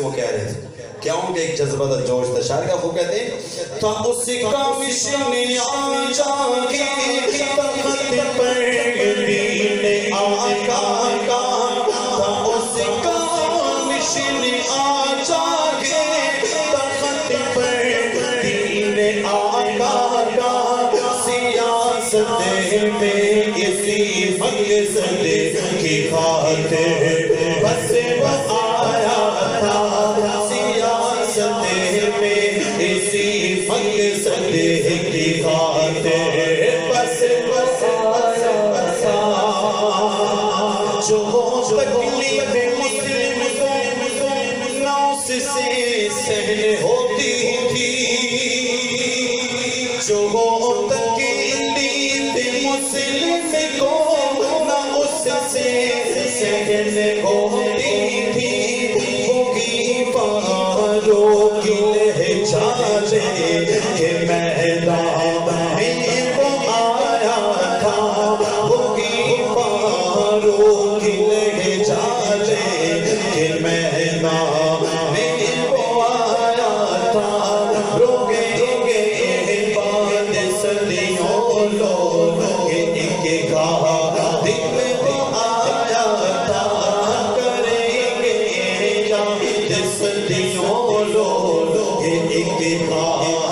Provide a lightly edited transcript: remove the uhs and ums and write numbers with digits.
وہ کہہ رہے تھے کیا ان کے ایک جذبہ تھا، جوش تھا. شاعر کا وہ کہتے ہیں تو اس کا مشن آ جاگے تخت پر دین آقا کا، تو اس کا مشن آ جاگے تخت پر دین آقا کا، سیاست میں اسی مقصد کی خاطر بس وہ آیا تھا، سیاست میں اسی مقصد کی خاطر بس آیا تھا. جو تکلیف مسلم ناس سے سہل ہوتی تھی، جو تکلیف مسلم کو نہ اس سے سہل ہوتی تھی، ہوگی فاروق لہجہ کے میدان میں وہ آیا تھا، ہوگی فاروق لہجہ کے میدان میں وہ آیا تھا. روگیں گے بعد صدیوں لوگ ایک کہا دل میں وہ آیا تھا، کریں گے یا صدیوں لوگ ایک کہا